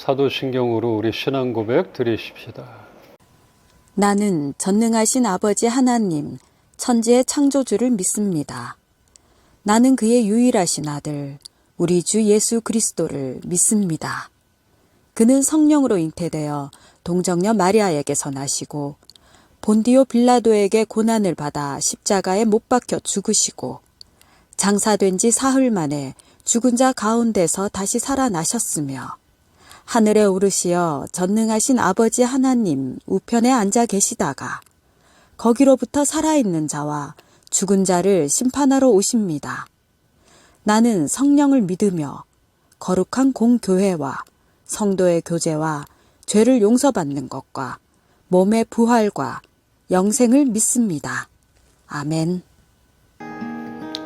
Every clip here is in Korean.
사도신경으로 우리 신앙 고백 드리십시다. 나는 전능하신 아버지 하나님, 천지의 창조주를 믿습니다. 나는 그의 유일하신 아들, 우리 주 예수 그리스도를 믿습니다. 그는 성령으로 잉태되어 동정녀 마리아에게서 나시고 본디오 빌라도에게 고난을 받아 십자가에 못 박혀 죽으시고 장사된 지 사흘 만에 죽은 자 가운데서 다시 살아나셨으며 하늘에 오르시어 전능하신 아버지 하나님 우편에 앉아 계시다가 거기로부터 살아있는 자와 죽은 자를 심판하러 오십니다. 나는 성령을 믿으며 거룩한 공교회와 성도의 교제와 죄를 용서받는 것과 몸의 부활과 영생을 믿습니다. 아멘.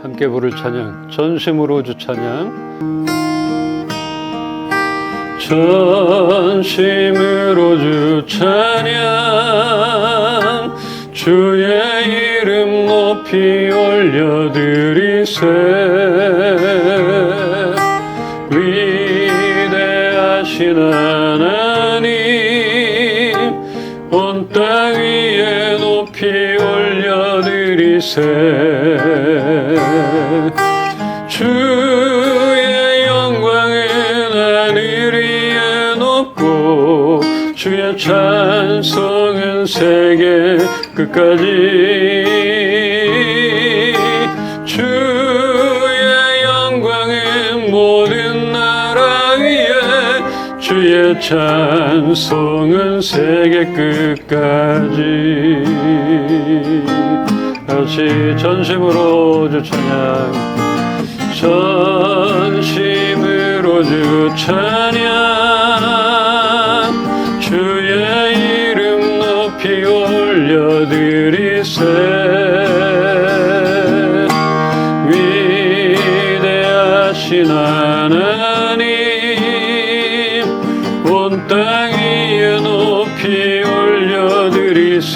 함께 부를 찬양, 전심으로 주 찬양. 전심으로 주 찬양, 주의 이름 높이 올려드리세. 위대하신 하나님, 온 땅 위에 높이 올려드리세. 주의 영광은 하늘 위에 높고 주의 찬송은 세계 끝까지. 주의 영광은 모든 나라 위에 주의 찬송은 세계 끝까지. 다시 전심으로 주 찬양, 전심으로 주 찬양, 주의 이름 높이 올려드리세. 위대하신 하나님, 온 땅 위에 높이 올려드리세.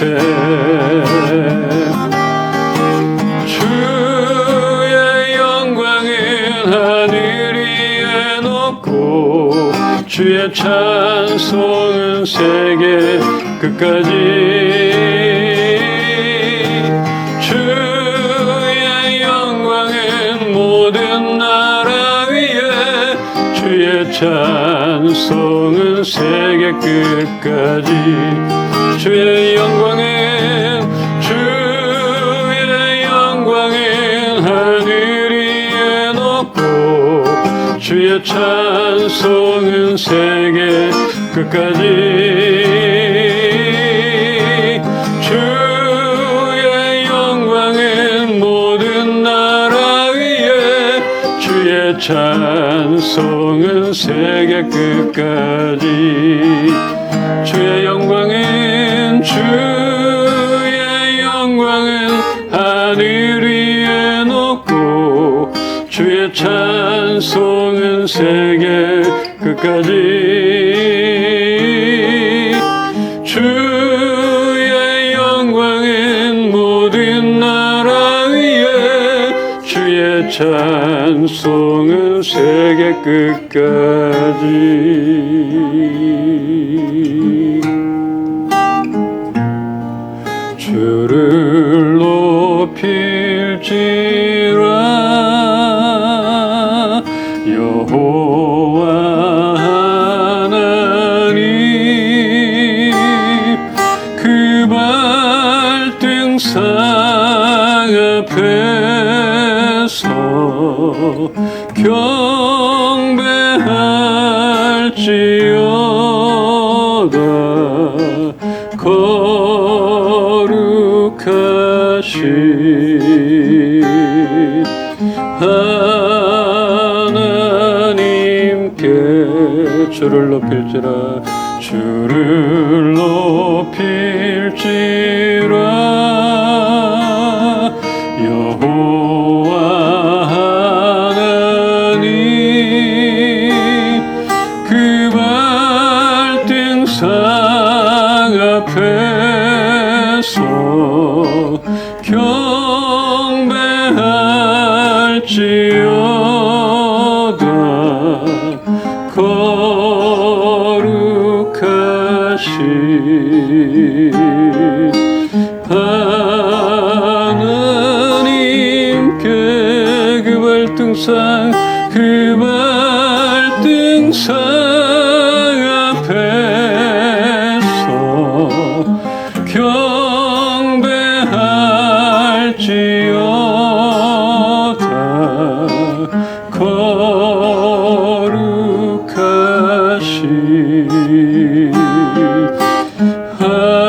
주의 영광은 하늘 위에 높고 주의 찬송은 세계 끝까지. 주의 영광은 모든 나라 위에 주의 찬송은 세계 끝까지. 주의 영광은 하늘 위에 높고 주의 찬송은 세계 끝까지. 주의 영광은 모든 나라 위에 주의 찬송은 세계 끝까지. 주의 영광은 하늘 위에 높고 주의 찬송은 세계 끝까지. 주의 영광은 모든 나라 위에 주의 찬송은 세계 끝까지. 주를 높일지라 여호와 하나님, 그 발등상 앞에서 경배할지어다. 거룩하신 하나님께 주를 높일지라, 주를 높일지라 여호와 하나님, 그 발등상 앞에서 경배할지어다. 거룩하신 항상 그 발등상 앞에서 경배할지어다. 거룩하신 하나님께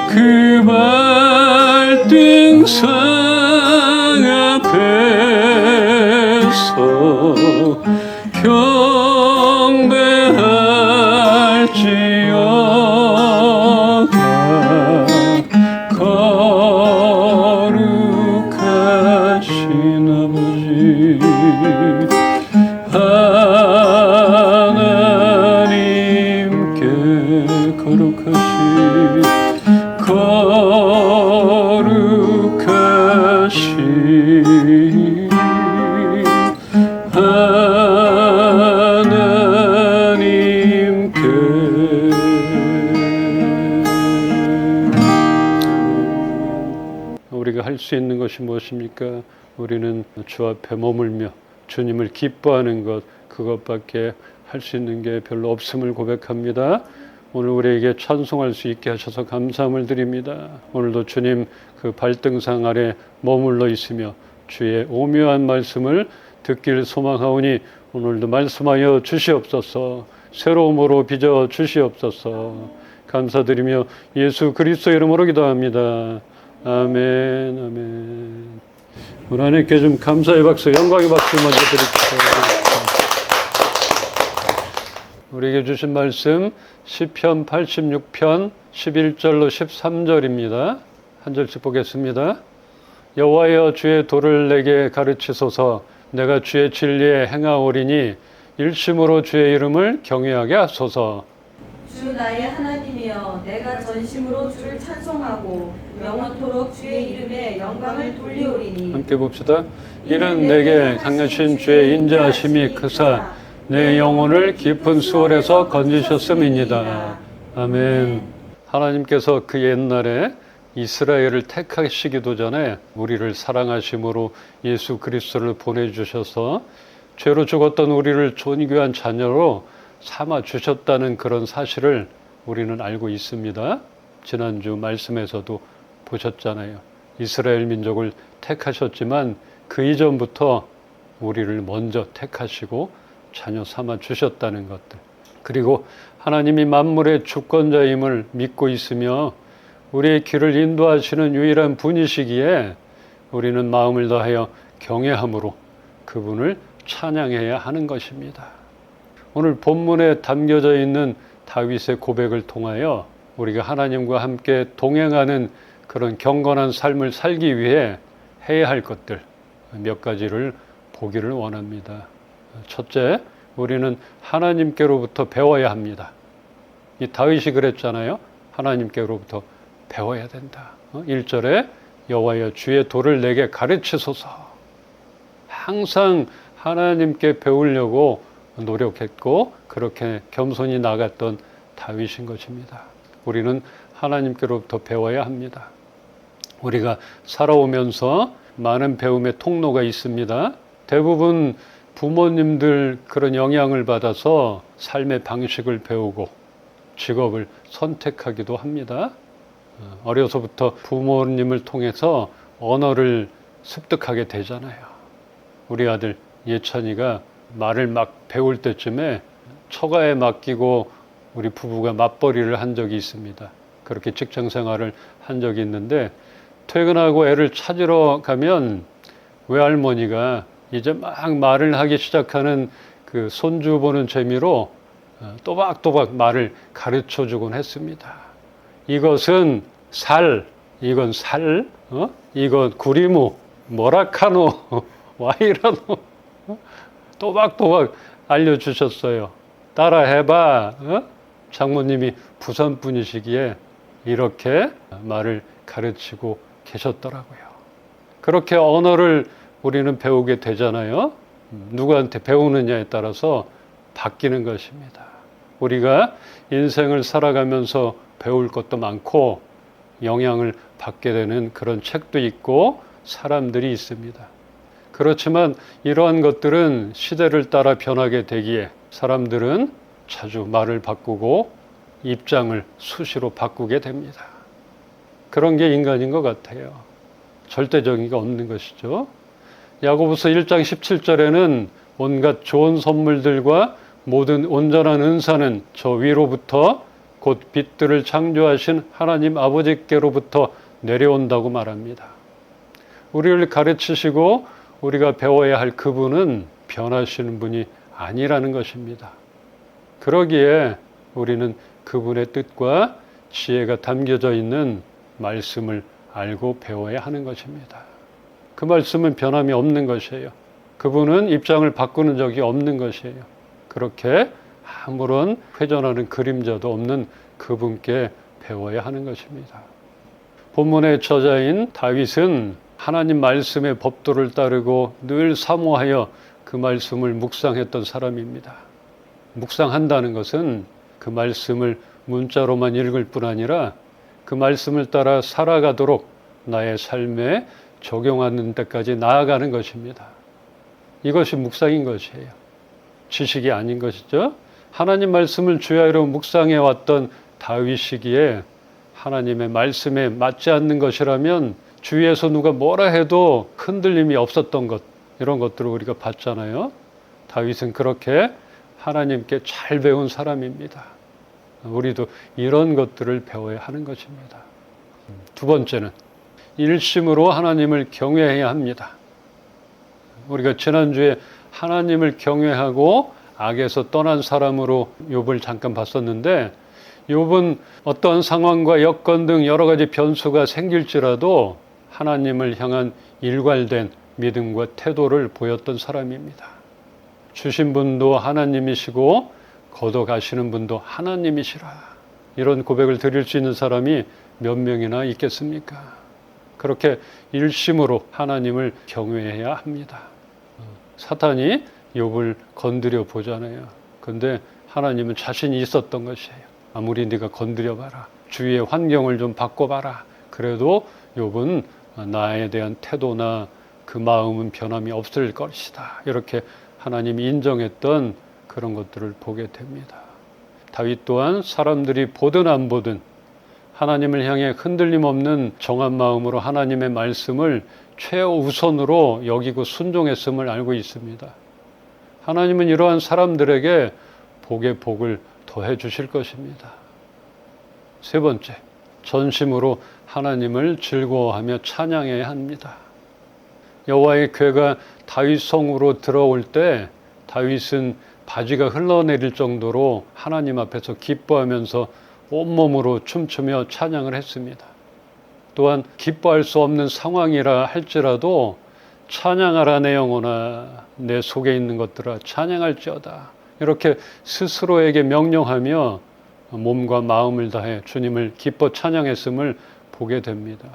그 발등상 앞에서 경배할지어다. 거룩하신 아버지 하나님께 거룩하신 하나님께 우리가 할 수 있는 것이 무엇입니까? 우리는 주 앞에 머물며 주님을 기뻐하는 것, 그것밖에 할 수 있는 게 별로 없음을 고백합니다. 오늘 우리에게 찬송할 수 있게 하셔서 감사함을 드립니다. 오늘도 주님 그 발등상 아래 머물러 있으며 주의 오묘한 말씀을 듣길 소망하오니 오늘도 말씀하여 주시옵소서. 새로움으로 빚어 주시옵소서. 감사드리며 예수 그리스도 이름으로 기도합니다. 아멘, 아멘. 우리 하나님께 좀 감사의 박수, 영광의 박수 먼저 드릴게요. 우리에게 주신 말씀 시편 86편 11절로 13절입니다. 한 절씩 보겠습니다. 여호와여 주의 도를 내게 가르치소서. 내가 주의 진리에 행하오리니 일심으로 주의 이름을 경외하게 하소서. 주 나의 하나님이여 내가 전심으로 주를 찬송하고 영원토록 주의 이름에 영광을 돌리오리니. 함께 봅시다. 이는 내게 강하신 주의 인자하심이 크사 내 영혼을 깊은 수월에서 건지셨음이니이다. 아멘. 하나님께서 그 옛날에 이스라엘을 택하시기도 전에 우리를 사랑하심으로 예수 그리스도를 보내주셔서 죄로 죽었던 우리를 존귀한 자녀로 삼아 주셨다는 그런 사실을 우리는 알고 있습니다. 지난주 말씀에서도 보셨잖아요. 이스라엘 민족을 택하셨지만 그 이전부터 우리를 먼저 택하시고 자녀 삼아 주셨다는 것들. 그리고 하나님이 만물의 주권자임을 믿고 있으며 우리의 길을 인도하시는 유일한 분이시기에 우리는 마음을 다하여 경외함으로 그분을 찬양해야 하는 것입니다. 오늘 본문에 담겨져 있는 다윗의 고백을 통하여 우리가 하나님과 함께 동행하는 그런 경건한 삶을 살기 위해 해야 할 것들 몇 가지를 보기를 원합니다. 첫째, 우리는 하나님께로부터 배워야 합니다. 이 다윗이 그랬잖아요. 하나님께로부터 배워야 된다. 1절에 여호와여 주의 도를 내게 가르치소서. 항상 하나님께 배우려고 노력했고 그렇게 겸손히 나갔던 다윗인 것입니다. 우리는 하나님께로부터 배워야 합니다. 우리가 살아오면서 많은 배움의 통로가 있습니다. 대부분 부모님들 그런 영향을 받아서 삶의 방식을 배우고 직업을 선택하기도 합니다. 어려서부터 부모님을 통해서 언어를 습득하게 되잖아요. 우리 아들 예찬이가 말을 막 배울 때쯤에 처가에 맡기고 우리 부부가 맞벌이를 한 적이 있습니다. 그렇게 직장 생활을 한 적이 있는데 퇴근하고 애를 찾으러 가면 외할머니가 이제 막 말을 하기 시작하는 그 손주 보는 재미로 또박또박 말을 가르쳐 주곤 했습니다. 이것은 살, 이건 살, 이건 구리무, 뭐라카노, 와이라노 또박또박 알려주셨어요. 따라 해봐. 장모님이 부산 분이시기에 이렇게 말을 가르치고 계셨더라고요. 그렇게 언어를 우리는 배우게 되잖아요. 누구한테 배우느냐에 따라서 바뀌는 것입니다. 우리가 인생을 살아가면서 배울 것도 많고 영향을 받게 되는 그런 책도 있고 사람들이 있습니다. 그렇지만 이러한 것들은 시대를 따라 변하게 되기에 사람들은 자주 말을 바꾸고 입장을 수시로 바꾸게 됩니다. 그런 게 인간인 것 같아요. 절대적인 게 없는 것이죠. 야고보서 1장 17절에는 온갖 좋은 선물들과 모든 온전한 은사는 저 위로부터 곧 빛들을 창조하신 하나님 아버지께로부터 내려온다고 말합니다. 우리를 가르치시고 우리가 배워야 할 그분은 변하시는 분이 아니라는 것입니다. 그러기에 우리는 그분의 뜻과 지혜가 담겨져 있는 말씀을 알고 배워야 하는 것입니다. 그 말씀은 변함이 없는 것이에요. 그분은 입장을 바꾸는 적이 없는 것이에요. 그렇게 아무런 회전하는 그림자도 없는 그분께 배워야 하는 것입니다. 본문의 저자인 다윗은 하나님 말씀의 법도를 따르고 늘 사모하여 그 말씀을 묵상했던 사람입니다. 묵상한다는 것은 그 말씀을 문자로만 읽을 뿐 아니라 그 말씀을 따라 살아가도록 나의 삶에 적용하는 데까지 나아가는 것입니다. 이것이 묵상인 것이에요. 지식이 아닌 것이죠. 하나님 말씀을 주야로 묵상해 왔던 다윗이기에 하나님의 말씀에 맞지 않는 것이라면 주위에서 누가 뭐라 해도 흔들림이 없었던 것, 이런 것들을 우리가 봤잖아요. 다윗은 그렇게 하나님께 잘 배운 사람입니다. 우리도 이런 것들을 배워야 하는 것입니다. 두 번째는 일심으로 하나님을 경외해야 합니다. 우리가 지난주에 하나님을 경외하고 악에서 떠난 사람으로 욥을 잠깐 봤었는데, 욥은 어떤 상황과 여건 등 여러 가지 변수가 생길지라도 하나님을 향한 일관된 믿음과 태도를 보였던 사람입니다. 주신 분도 하나님이시고 걷어가시는 분도 하나님이시라. 이런 고백을 드릴 수 있는 사람이 몇 명이나 있겠습니까? 그렇게 일심으로 하나님을 경외해야 합니다. 사탄이 욥을 건드려 보잖아요. 그런데 하나님은 자신이 있었던 것이에요. 아무리 네가 건드려봐라, 주위의 환경을 좀 바꿔봐라, 그래도 욥은 나에 대한 태도나 그 마음은 변함이 없을 것이다. 이렇게 하나님이 인정했던 그런 것들을 보게 됩니다. 다윗 또한 사람들이 보든 안 보든 하나님을 향해 흔들림 없는 정한 마음으로 하나님의 말씀을 최우선으로 여기고 순종했음을 알고 있습니다. 하나님은 이러한 사람들에게 복의 복을 더해 주실 것입니다. 세 번째, 전심으로 하나님을 즐거워하며 찬양해야 합니다. 여호와의 궤가 다윗 성으로 들어올 때 다윗은 바지가 흘러내릴 정도로 하나님 앞에서 기뻐하면서 온몸으로 춤추며 찬양을 했습니다. 또한 기뻐할 수 없는 상황이라 할지라도 찬양하라 내 영혼아, 내 속에 있는 것들아 찬양할지어다, 이렇게 스스로에게 명령하며 몸과 마음을 다해 주님을 기뻐 찬양했음을 보게 됩니다.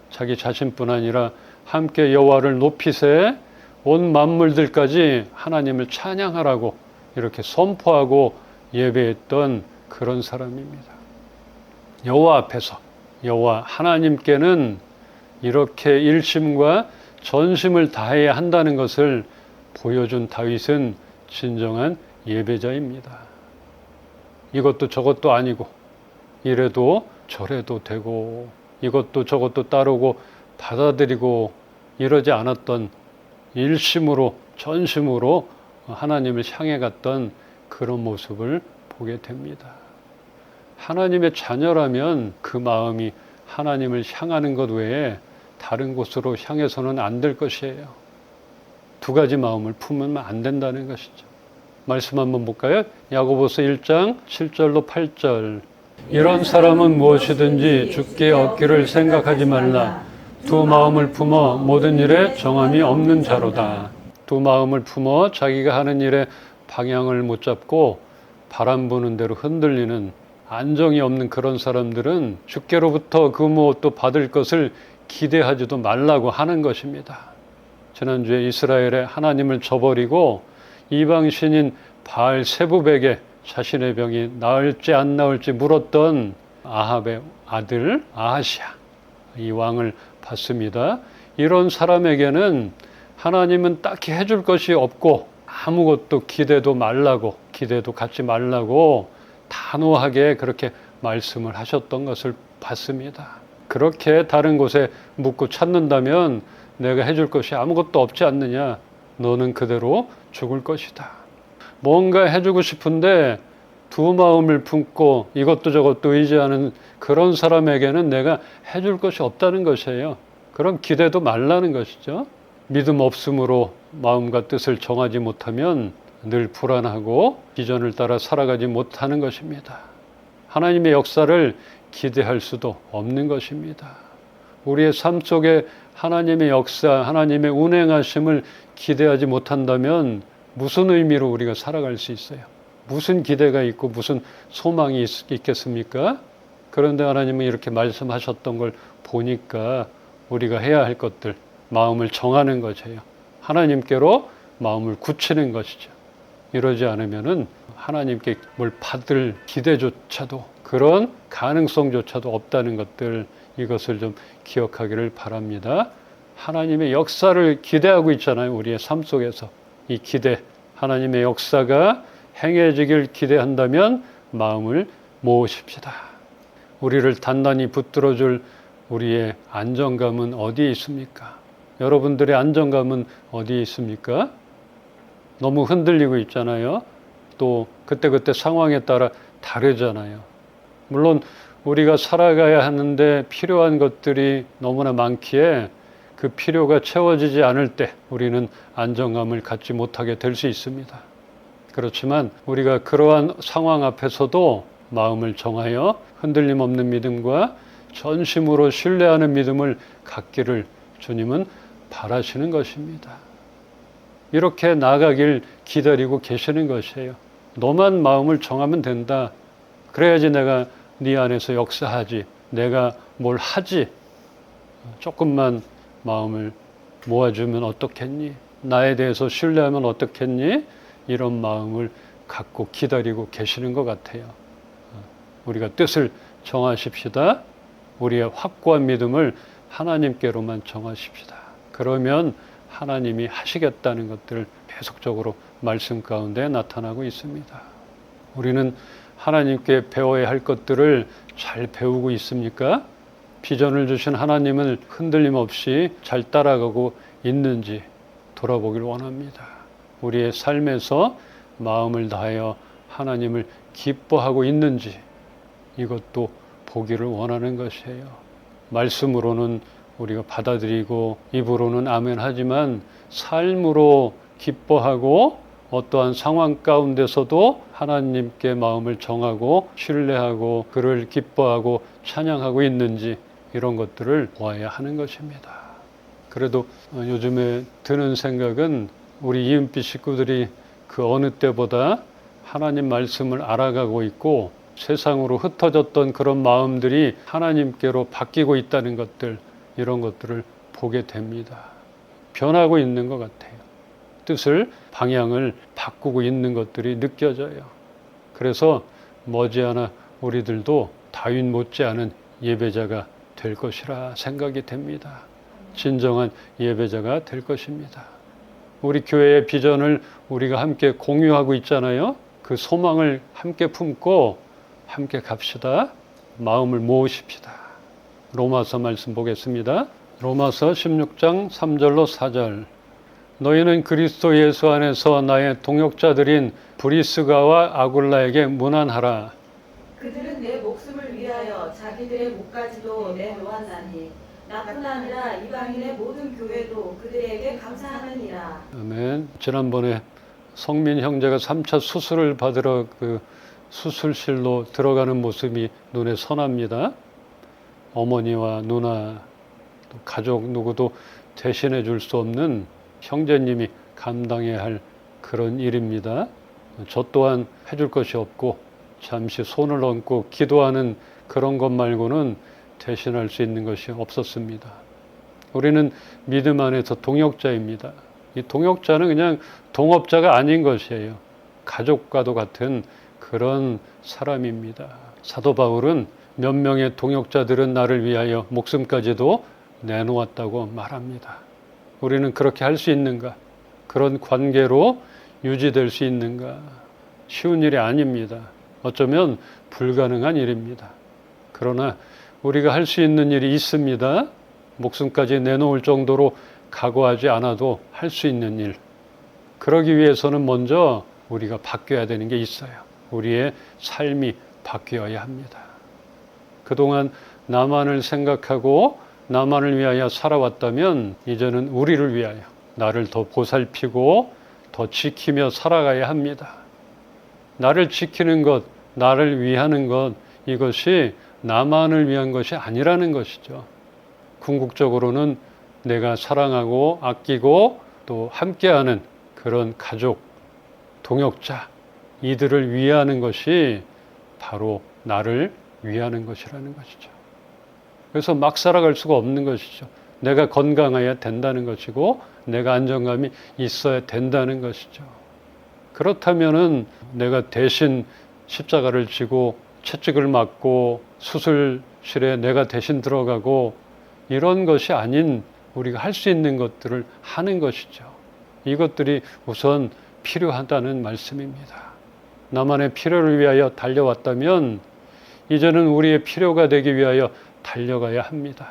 자기 자신뿐 아니라 함께 여호와를 높이세 온 만물들까지 하나님을 찬양하라고 이렇게 선포하고 예배했던 그런 사람입니다. 여호와 앞에서, 여호와 하나님께는 이렇게 일심과 전심을 다해야 한다는 것을 보여준 다윗은 진정한 예배자입니다. 이것도 저것도 아니고 이래도 저래도 되고 이것도 저것도 따르고 받아들이고 이러지 않았던, 일심으로 전심으로 하나님을 향해 갔던 그런 모습을 보게 됩니다. 하나님의 자녀라면 그 마음이 하나님을 향하는 것 외에 다른 곳으로 향해서는 안 될 것이에요. 두 가지 마음을 품으면 안 된다는 것이죠. 말씀 한번 볼까요? 야고보서 1장 7절로 8절. 이런 사람은 무엇이든지 주께 얻기를 생각하지 말라. 두 마음을 품어 모든 일에 정함이 없는 자로다. 두 마음을 품어 자기가 하는 일에 방향을 못 잡고 바람 부는 대로 흔들리는 안정이 없는 그런 사람들은 주께로부터 그 무엇도 받을 것을 기대하지도 말라고 하는 것입니다. 지난주에 이스라엘에 하나님을 저버리고 이방신인 바알 세부백에 자신의 병이 나을지 안 나을지 물었던 아합의 아들 아하시야, 이 왕을 받습니다. 이런 사람에게는 하나님은 딱히 해줄 것이 없고 아무것도 기대도 갖지 말라고 단호하게 그렇게 말씀을 하셨던 것을 봤습니다. 그렇게 다른 곳에 묻고 찾는다면 내가 해줄 것이 아무것도 없지 않느냐, 너는 그대로 죽을 것이다. 뭔가 해주고 싶은데 두 마음을 품고 이것도 저것도 의지하는 그런 사람에게는 내가 해줄 것이 없다는 것이에요. 그럼 기대도 말라는 것이죠. 믿음 없음으로 마음과 뜻을 정하지 못하면 늘 불안하고 비전을 따라 살아가지 못하는 것입니다. 하나님의 역사를 기대할 수도 없는 것입니다. 우리의 삶 속에 하나님의 역사, 하나님의 운행하심을 기대하지 못한다면 무슨 의미로 우리가 살아갈 수 있어요? 무슨 기대가 있고 무슨 소망이 있겠습니까? 그런데 하나님은 이렇게 말씀하셨던 걸 보니까 우리가 해야 할 것들, 마음을 정하는 것이에요. 하나님께로 마음을 굳히는 것이죠. 이러지 않으면은 하나님께 뭘 받을 기대조차도, 그런 가능성조차도 없다는 것들, 이것을 좀 기억하기를 바랍니다. 하나님의 역사를 기대하고 있잖아요. 우리의 삶 속에서. 이 기대, 하나님의 역사가 행해지길 기대한다면 마음을 모으십시다. 우리를 단단히 붙들어줄 우리의 안정감은 어디에 있습니까? 여러분들의 안정감은 어디에 있습니까? 너무 흔들리고 있잖아요. 또 그때그때 상황에 따라 다르잖아요. 물론 우리가 살아가야 하는데 필요한 것들이 너무나 많기에 그 필요가 채워지지 않을 때 우리는 안정감을 갖지 못하게 될 수 있습니다. 그렇지만 우리가 그러한 상황 앞에서도 마음을 정하여 흔들림 없는 믿음과 전심으로 신뢰하는 믿음을 갖기를 주님은 바라시는 것입니다. 이렇게 나아가길 기다리고 계시는 것이에요. 너만 마음을 정하면 된다. 그래야지 내가 네 안에서 역사하지. 내가 뭘 하지. 조금만 마음을 모아주면 어떻겠니? 나에 대해서 신뢰하면 어떻겠니? 이런 마음을 갖고 기다리고 계시는 것 같아요. 우리가 뜻을 정하십시다. 우리의 확고한 믿음을 하나님께로만 정하십시다. 그러면 하나님이 하시겠다는 것들을 계속적으로 말씀 가운데 나타나고 있습니다. 우리는 하나님께 배워야 할 것들을 잘 배우고 있습니까? 비전을 주신 하나님을 흔들림 없이 잘 따라가고 있는지 돌아보길 원합니다. 우리의 삶에서 마음을 다하여 하나님을 기뻐하고 있는지 이것도 보기를 원하는 것이에요. 말씀으로는 우리가 받아들이고 입으로는 아멘 하지만 삶으로 기뻐하고 어떠한 상황 가운데서도 하나님께 마음을 정하고 신뢰하고 그를 기뻐하고 찬양하고 있는지 이런 것들을 보아야 하는 것입니다. 그래도 요즘에 드는 생각은 우리 이은빛 식구들이 그 어느 때보다 하나님 말씀을 알아가고 있고 세상으로 흩어졌던 그런 마음들이 하나님께로 바뀌고 있다는 것들, 이런 것들을 보게 됩니다. 변하고 있는 것 같아요. 뜻을, 방향을 바꾸고 있는 것들이 느껴져요. 그래서 머지않아 우리들도 다윗 못지않은 예배자가 될 것이라 생각이 됩니다. 진정한 예배자가 될 것입니다. 우리 교회의 비전을 우리가 함께 공유하고 있잖아요. 그 소망을 함께 품고 함께 갑시다. 마음을 모으십시다. 로마서 말씀 보겠습니다. 로마서 16장 3절로 4절. 너희는 그리스도 예수 안에서 나의 동역자들인 브리스가와 아굴라에게 문안하라. 그들은 내 목숨을 위하여 자기들의 목까지도 내놓았나니 나뿐 아니라 이방인의 모든 교회도 그들에게 감사하느니라. 아멘. 지난번에 성민 형제가 3차 수술을 받으러 그 수술실로 들어가는 모습이 눈에 선합니다. 어머니와 누나, 또 가족 누구도 대신해 줄 수 없는 형제님이 감당해야 할 그런 일입니다. 저 또한 해줄 것이 없고 잠시 손을 얹고 기도하는 그런 것 말고는 대신할 수 있는 것이 없었습니다. 우리는 믿음 안에서 동역자입니다. 이 동역자는 그냥 동업자가 아닌 것이에요. 가족과도 같은 그런 사람입니다. 사도 바울은 몇 명의 동역자들은 나를 위하여 목숨까지도 내놓았다고 말합니다. 우리는 그렇게 할 수 있는가? 그런 관계로 유지될 수 있는가? 쉬운 일이 아닙니다. 어쩌면 불가능한 일입니다. 그러나 우리가 할 수 있는 일이 있습니다. 목숨까지 내놓을 정도로 각오하지 않아도 할 수 있는 일. 그러기 위해서는 먼저 우리가 바뀌어야 되는 게 있어요. 우리의 삶이 바뀌어야 합니다. 그동안 나만을 생각하고 나만을 위하여 살아왔다면 이제는 우리를 위하여 나를 더 보살피고 더 지키며 살아가야 합니다. 나를 지키는 것, 나를 위하는 것, 이것이 나만을 위한 것이 아니라는 것이죠. 궁극적으로는 내가 사랑하고 아끼고 또 함께하는 그런 가족, 동역자, 이들을 위하는 것이 바로 나를 위하는 것이라는 것이죠. 그래서 막 살아갈 수가 없는 것이죠. 내가 건강해야 된다는 것이고 내가 안정감이 있어야 된다는 것이죠. 그렇다면은 내가 대신 십자가를 지고 채찍을 맞고 수술실에 내가 대신 들어가고 이런 것이 아닌 우리가 할 수 있는 것들을 하는 것이죠. 이것들이 우선 필요하다는 말씀입니다. 나만의 필요를 위하여 달려왔다면 이제는 우리의 필요가 되기 위하여 달려가야 합니다.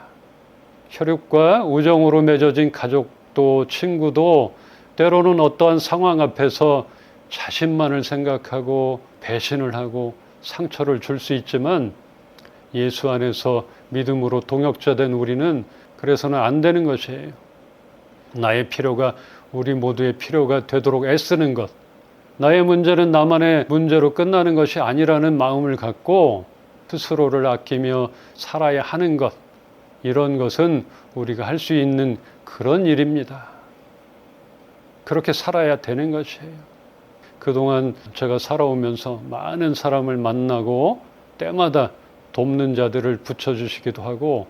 혈육과 우정으로 맺어진 가족도 친구도 때로는 어떠한 상황 앞에서 자신만을 생각하고 배신을 하고 상처를 줄 수 있지만 예수 안에서 믿음으로 동역자된 우리는 그래서는 안 되는 것이에요. 나의 필요가 우리 모두의 필요가 되도록 애쓰는 것, 나의 문제는 나만의 문제로 끝나는 것이 아니라는 마음을 갖고 스스로를 아끼며 살아야 하는 것, 이런 것은 우리가 할 수 있는 그런 일입니다. 그렇게 살아야 되는 것이에요. 그동안 제가 살아오면서 많은 사람을 만나고 때마다 돕는 자들을 붙여주시기도 하고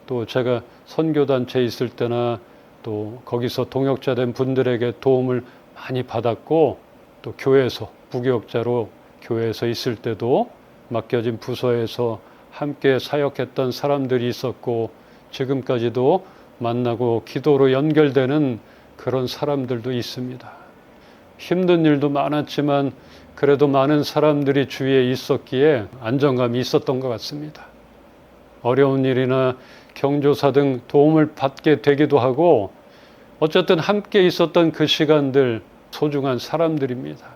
또 제가 선교단체에 있을 때나 또 거기서 동역자 된 분들에게 도움을 많이 받았고 또 교회에서 부교역자로 교회에서 있을 때도 맡겨진 부서에서 함께 사역했던 사람들이 있었고 지금까지도 만나고 기도로 연결되는 그런 사람들도 있습니다. 힘든 일도 많았지만 그래도 많은 사람들이 주위에 있었기에 안정감이 있었던 것 같습니다. 어려운 일이나 경조사 등 도움을 받게 되기도 하고 어쨌든 함께 있었던 그 시간들 소중한 사람들입니다.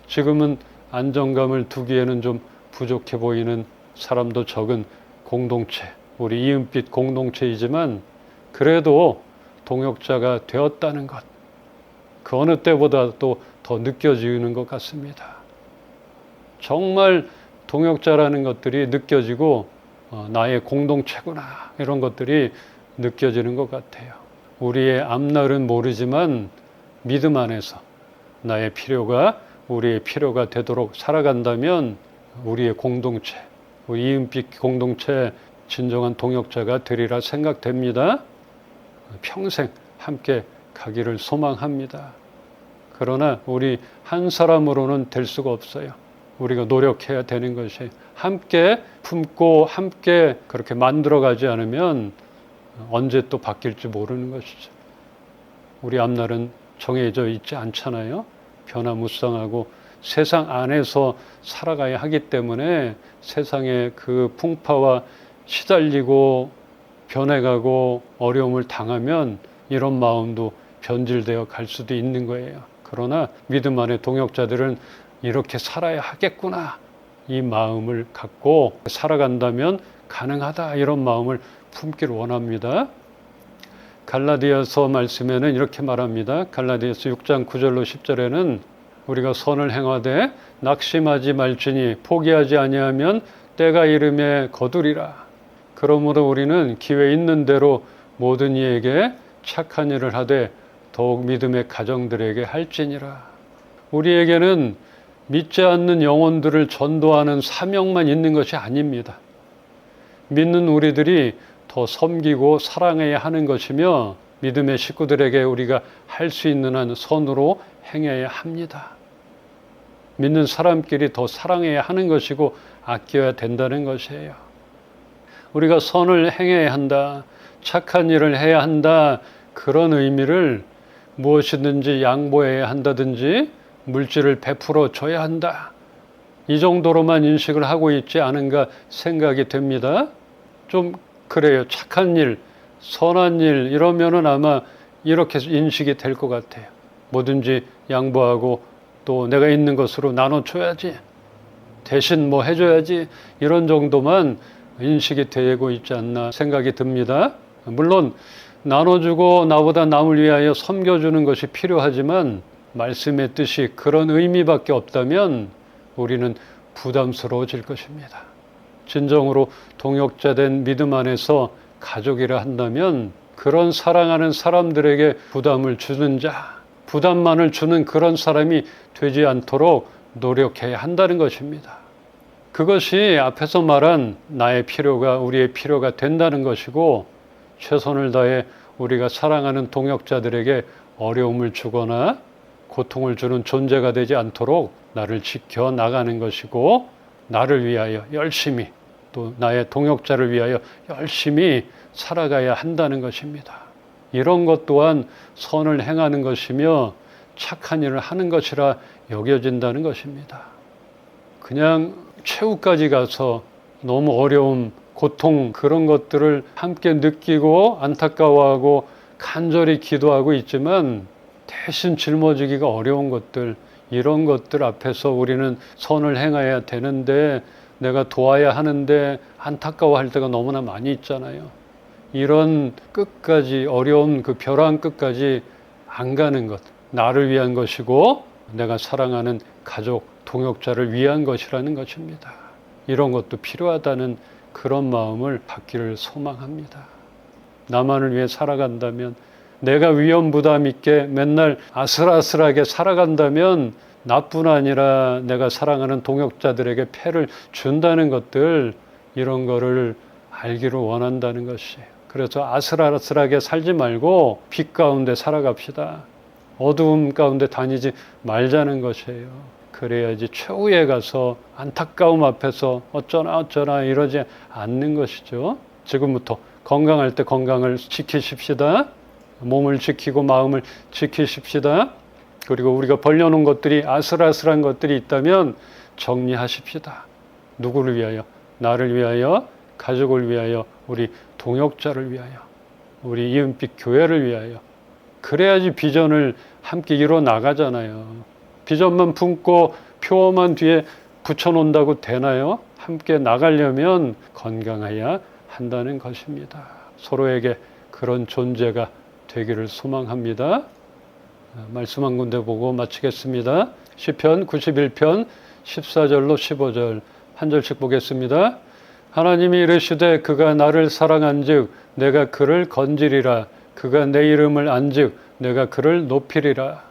지금은 안정감을 두기에는 좀 부족해 보이는 사람도 적은 공동체, 우리 이은빛 공동체이지만 그래도 동역자가 되었다는 것, 그 어느 때보다도 더 느껴지는 것 같습니다. 정말 동역자라는 것들이 느껴지고 나의 공동체구나 이런 것들이 느껴지는 것 같아요. 우리의 앞날은 모르지만 믿음 안에서 나의 필요가 우리의 필요가 되도록 살아간다면 우리의 공동체, 우리 이은빛 공동체 진정한 동역자가 되리라 생각됩니다. 평생 함께 가기를 소망합니다. 그러나 우리 한 사람으로는 될 수가 없어요. 우리가 노력해야 되는 것이 함께 품고 함께 그렇게 만들어가지 않으면 언제 또 바뀔지 모르는 것이죠. 우리 앞날은 정해져 있지 않잖아요. 변화무쌍하고 세상 안에서 살아가야 하기 때문에 세상의 그 풍파와 시달리고 변해가고 어려움을 당하면 이런 마음도 변질되어 갈 수도 있는 거예요. 그러나 믿음 안의 동역자들은 이렇게 살아야 하겠구나 이 마음을 갖고 살아간다면 가능하다 이런 마음을 품기를 원합니다. 갈라디아서 말씀에는 이렇게 말합니다. 갈라디아서 6장 9절로 10절에는 우리가 선을 행하되 낙심하지 말지니 포기하지 아니하면 때가 이름에 거두리라. 그러므로 우리는 기회 있는 대로 모든 이에게 착한 일을 하되 더욱 믿음의 가정들에게 할지니라. 우리에게는 믿지 않는 영혼들을 전도하는 사명만 있는 것이 아닙니다. 믿는 우리들이 더 섬기고 사랑해야 하는 것이며 믿음의 식구들에게 우리가 할 수 있는 한 선으로 행해야 합니다. 믿는 사람끼리 더 사랑해야 하는 것이고 아껴야 된다는 것이에요. 우리가 선을 행해야 한다, 착한 일을 해야 한다, 그런 의미를 무엇이든지 양보해야 한다든지 물질을 베풀어 줘야 한다, 이 정도로만 인식을 하고 있지 않은가 생각이 됩니다. 좀 그래요. 착한 일, 선한 일 이러면은 아마 이렇게 인식이 될 것 같아요. 뭐든지 양보하고 또 내가 있는 것으로 나눠줘야지, 대신 뭐 해줘야지, 이런 정도만 인식이 되고 있지 않나 생각이 듭니다. 물론 나눠주고 나보다 남을 위하여 섬겨주는 것이 필요하지만 말씀의 뜻이 그런 의미밖에 없다면 우리는 부담스러워질 것입니다. 진정으로 동역자된 믿음 안에서 가족이라 한다면 그런 사랑하는 사람들에게 부담을 주는 자, 부담만을 주는 그런 사람이 되지 않도록 노력해야 한다는 것입니다. 그것이 앞에서 말한 나의 필요가 우리의 필요가 된다는 것이고, 최선을 다해 우리가 사랑하는 동역자들에게 어려움을 주거나 고통을 주는 존재가 되지 않도록 나를 지켜나가는 것이고, 나를 위하여 열심히 또 나의 동역자를 위하여 열심히 살아가야 한다는 것입니다. 이런 것 또한 선을 행하는 것이며 착한 일을 하는 것이라 여겨진다는 것입니다. 그냥 최후까지 가서 너무 어려움, 고통 그런 것들을 함께 느끼고 안타까워하고 간절히 기도하고 있지만 대신 짊어지기가 어려운 것들, 이런 것들 앞에서 우리는 선을 행해야 되는데, 내가 도와야 하는데 안타까워할 때가 너무나 많이 있잖아요. 이런 끝까지 어려운 그 벼랑 끝까지 안 가는 것, 나를 위한 것이고 내가 사랑하는 가족, 동역자를 위한 것이라는 것입니다. 이런 것도 필요하다는 그런 마음을 갖기를 소망합니다. 나만을 위해 살아간다면, 내가 위험 부담 있게 맨날 아슬아슬하게 살아간다면 나뿐 아니라 내가 사랑하는 동역자들에게 폐를 준다는 것들, 이런 거를 알기를 원한다는 것이에요. 그래서 아슬아슬하게 살지 말고 빛 가운데 살아갑시다. 어두움 가운데 다니지 말자는 것이에요. 그래야지 최후에 가서 안타까움 앞에서 어쩌나 이러지 않는 것이죠. 지금부터 건강할 때 건강을 지키십시다. 몸을 지키고 마음을 지키십시다. 그리고 우리가 벌려놓은 것들이 아슬아슬한 것들이 있다면 정리하십시다. 누구를 위하여? 나를 위하여, 가족을 위하여, 우리 동역자를 위하여, 우리 이은빛 교회를 위하여. 그래야지 비전을 함께 이뤄 나가잖아요. 비전만 품고 표어만 뒤에 붙여놓는다고 되나요? 함께 나가려면 건강해야 한다는 것입니다. 서로에게 그런 존재가 되기를 소망합니다. 말씀 한 군데 보고 마치겠습니다. 시편 91편 14절로 15절 한 절씩 보겠습니다. 하나님이 이르시되 그가 나를 사랑한즉 내가 그를 건지리라. 그가 내 이름을 안즉 내가 그를 높이리라.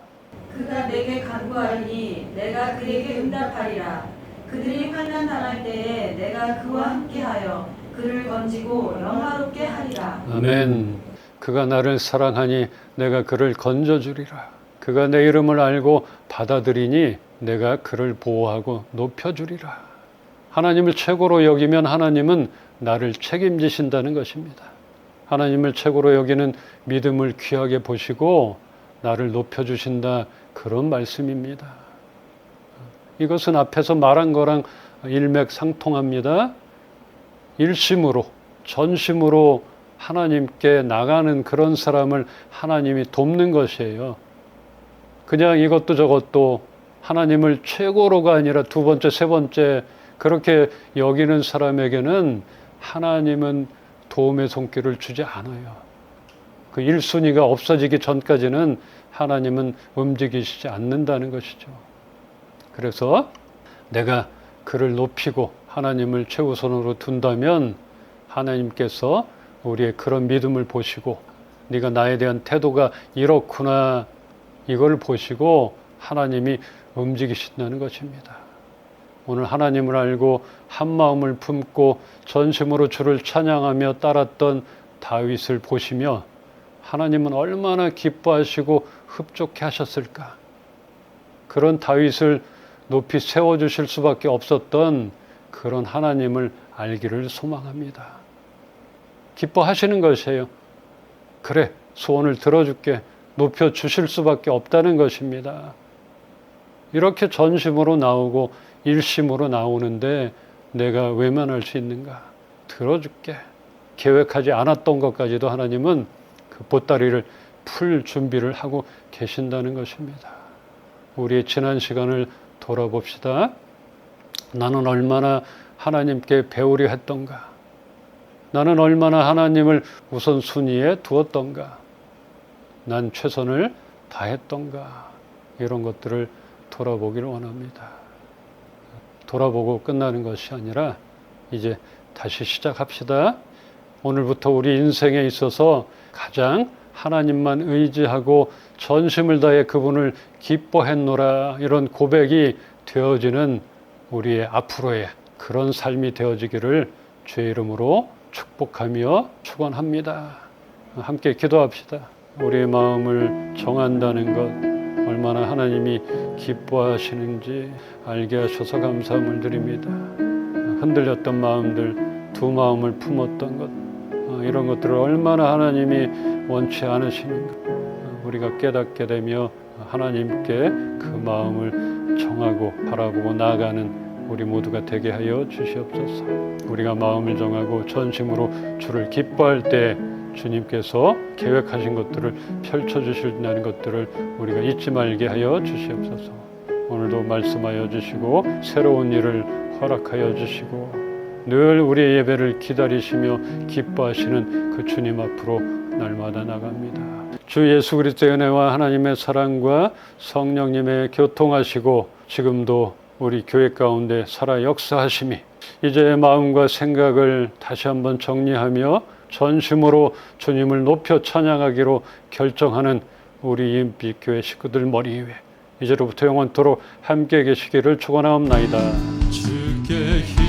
그가 내게 간구하리니 내가 그에게 응답하리라. 그들이 환난 당할 때에 내가 그와 함께하여 그를 건지고 영화롭게 하리라. 아멘. 그가 나를 사랑하니 내가 그를 건져주리라. 그가 내 이름을 알고 받아들이니 내가 그를 보호하고 높여주리라. 하나님을 최고로 여기면 하나님은 나를 책임지신다는 것입니다. 하나님을 최고로 여기는 믿음을 귀하게 보시고 나를 높여주신다, 그런 말씀입니다. 이것은 앞에서 말한 거랑 일맥상통합니다. 일심으로, 전심으로 하나님께 나가는 그런 사람을 하나님이 돕는 것이에요. 그냥 이것도 저것도 하나님을 최고로가 아니라 두 번째, 세 번째 그렇게 여기는 사람에게는 하나님은 도움의 손길을 주지 않아요. 그 1순위가 없어지기 전까지는 하나님은 움직이시지 않는다는 것이죠. 그래서 내가 그를 높이고 하나님을 최우선으로 둔다면 하나님께서 우리의 그런 믿음을 보시고 네가 나에 대한 태도가 이렇구나, 이걸 보시고 하나님이 움직이신다는 것입니다. 오늘 하나님을 알고 한 마음을 품고 전심으로 주를 찬양하며 따랐던 다윗을 보시며 하나님은 얼마나 기뻐하시고 흡족해 하셨을까. 그런 다윗을 높이 세워주실 수밖에 없었던 그런 하나님을 알기를 소망합니다. 기뻐하시는 것이에요. 그래, 소원을 들어줄게. 높여주실 수밖에 없다는 것입니다. 이렇게 전심으로 나오고 일심으로 나오는데 내가 외면할 수 있는가? 들어줄게. 계획하지 않았던 것까지도 하나님은 그 보따리를 풀 준비를 하고 계신다는 것입니다. 우리의 지난 시간을 돌아봅시다. 나는 얼마나 하나님께 배우려 했던가? 나는 얼마나 하나님을 우선순위에 두었던가? 난 최선을 다했던가? 이런 것들을 돌아보기를 원합니다. 돌아보고 끝나는 것이 아니라 이제 다시 시작합시다. 오늘부터 우리 인생에 있어서 가장 하나님만 의지하고 전심을 다해 그분을 기뻐했노라, 이런 고백이 되어지는 우리의 앞으로의 그런 삶이 되어지기를 주의 이름으로 축복하며 축원합니다. 함께 기도합시다. 우리의 마음을 정한다는 것, 얼마나 하나님이 기뻐하시는지 알게 하셔서 감사함을 드립니다. 흔들렸던 마음들, 두 마음을 품었던 것, 이런 것들을 얼마나 하나님이 원치 않으시는가 우리가 깨닫게 되며 하나님께 그 마음을 정하고 바라보고 나아가는 우리 모두가 되게 하여 주시옵소서. 우리가 마음을 정하고 전심으로 주를 기뻐할 때 주님께서 계획하신 것들을 펼쳐주신다는 것들을 우리가 잊지 말게 하여 주시옵소서. 오늘도 말씀하여 주시고 새로운 일을 허락하여 주시고 늘 우리의 예배를 기다리시며 기뻐하시는 그 주님 앞으로 날마다 나갑니다. 주 예수 그리스도의 은혜와 하나님의 사랑과 성령님의 교통하시고 지금도 우리 교회 가운데 살아 역사하심이 이제 마음과 생각을 다시 한번 정리하며 전심으로 주님을 높여 찬양하기로 결정하는 우리 인빛교회 식구들 머리 위에 이제로부터 영원토록 함께 계시기를 축원하옵나이다. 주께